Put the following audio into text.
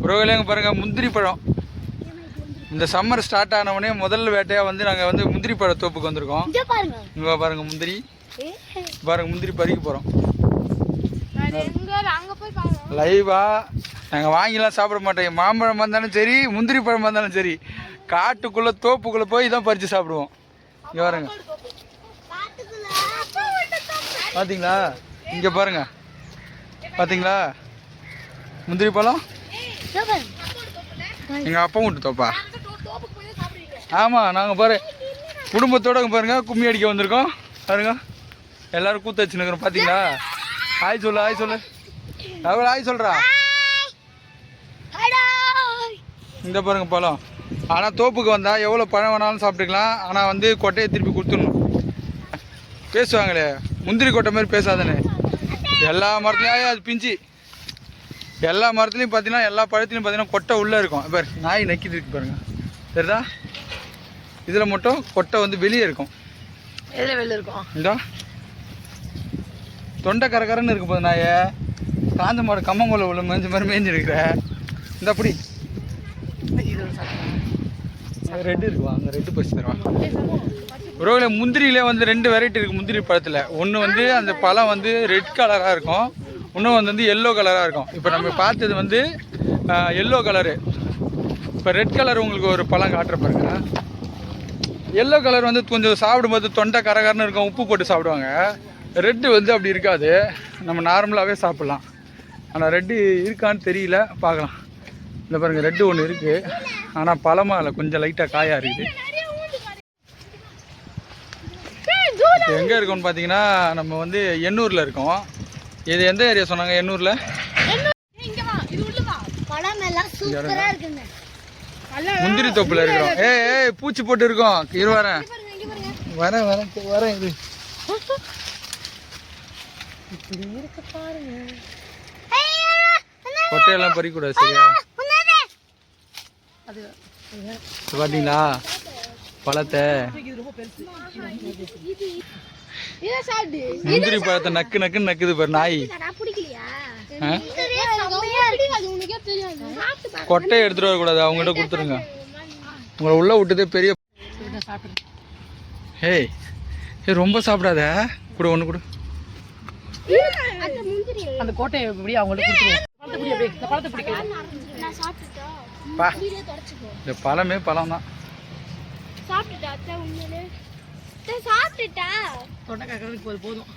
உறவுகளேங்க பாருங்கள் முந்திரி பழம். இந்த சம்மர் ஸ்டார்ட் ஆனவொடனே முதல் வேட்டையாக வந்து நாங்கள் வந்து முந்திரி பழ தோப்புக்கு வந்திருக்கோம். இங்கே பாருங்கள் முந்திரி, பாருங்கள் முந்திரி பறிக்க போகிறோம். லைவா நாங்கள் வாங்கிலாம் சாப்பிட மாட்டோம். மாம்பழம் வந்தாலும் சரி, முந்திரி பழம் வந்தாலும் சரி, காட்டுக்குள்ளே தோப்புக்குள்ளே போய் தான் பறித்து சாப்பிடுவோம். இங்கே பாருங்க, பார்த்தீங்களா? இங்கே பாருங்க, பார்த்தீங்களா முந்திரி பழம்? எங்கள் அப்பா விட்டு தோப்பா. ஆமாம், நாங்கள் பாரு குடும்பத்தோடு பாருங்க கும்மி அடிக்க வந்திருக்கோம். பாருங்க எல்லோரும் கூத்து வச்சுன்னுக்குறோம். பார்த்தீங்களா? ஆய் சொல்லு, ஆய் சொல்லு. அவள் ஆய் சொல்கிறா. இந்த பாருங்க பழம். ஆனால் தோப்புக்கு வந்தால் எவ்வளோ பழம் வேணாலும் சாப்பிட்டுக்கலாம். ஆனால் வந்து கொட்டையை திருப்பி கொடுத்துடணும். பேசுவாங்களே முந்திரி கொட்டை மாதிரி பேசாதானே. எல்லா மரத்துலையும் அது பிஞ்சு. எல்லா மரத்துலையும் பார்த்தீங்கன்னா, எல்லா பழத்துலையும் பார்த்தீங்கன்னா கொட்டை உள்ளே இருக்கும். பாரு நாய் நக்கிட்டு இருக்கு பாருங்க, சரிதா? இதில் மட்டும் கொட்டை வந்து வெளியே இருக்கும். எதில் வெளியே இருக்கும்? இந்தா தொண்டை கரகரன்னு இருக்கு போது நாயை. காஞ்ச மாடு கம்மங்கோலை உள்ள மேஞ்ச மாதிரி மேய்ஞ்சிருக்கிற. இந்த அப்படி ரெட்டு இருக்குவா, அங்கே ரெட்டு பறிச்சு தருவாங்க. உறவுல முந்திரியிலே வந்து 2 வெரைட்டி இருக்குது முந்திரி பழத்தில். ஒன்று வந்து அந்த பழம் வந்து ரெட் கலராக இருக்கும், இன்னும் வந்து எல்லோ கலராக இருக்கும். இப்போ நம்ம பார்த்தது வந்து எல்லோ கலரு. இப்போ ரெட் கலர் உங்களுக்கு ஒரு பழம் காட்டுற பாருங்க. எல்லோ கலர் வந்து கொஞ்சம் சாப்பிடும்போது தொண்டை கரகரன்னு இருக்கும், உப்பு போட்டு சாப்பிடுவாங்க. ரெட்டு வந்து அப்படி இருக்காது, நம்ம நார்மலாகவே சாப்பிட்லாம். ஆனால் ரெட்டு இருக்கான்னு தெரியல, பார்க்கலாம். இந்த பாருங்கள் ரெட்டு ஒன்று இருக்குது, ஆனால் பழமாக இல்லை, கொஞ்சம் லைட்டாக காயாக இருக்குது. இப்போ எங்கே இருக்கோம்னு பார்த்தீங்கன்னா, நம்ம வந்து எண்ணூரில் இருக்கோம். இது எந்த ஏரியா சொன்னாங்க? எண்ணூரில் முந்திரி தோப்பில் இருக்கிறோம். ஏய் பூச்சி போட்டு இருக்கோம். இரு வரேன் வரேன் வரேன் வரேன். இது கொட்டையெல்லாம் பறிக்கூடாது, சரியா? பார்த்தீங்களா பழத்தை? முந்திரி பழத்தை நக்கு நக்குன்னு நக்குது பாரு நாய். கொட்டையை எடுத்துட்டு வரக்கூடாது, அவங்ககிட்ட கொடுத்துருங்க. உங்களை உள்ள விட்டதே பெரிய. ஏய் ஏய் ரொம்ப சாப்பிடாத, கூட ஒன்று கொடு. அந்த கோட்டையை எப்படி அவங்கள்ட்ட கொடுத்துருவோம். இந்த பழமே பழம் தான். சாப்பிட்டுட்டா தொண்டை கக்கறதுக்கு போதும்.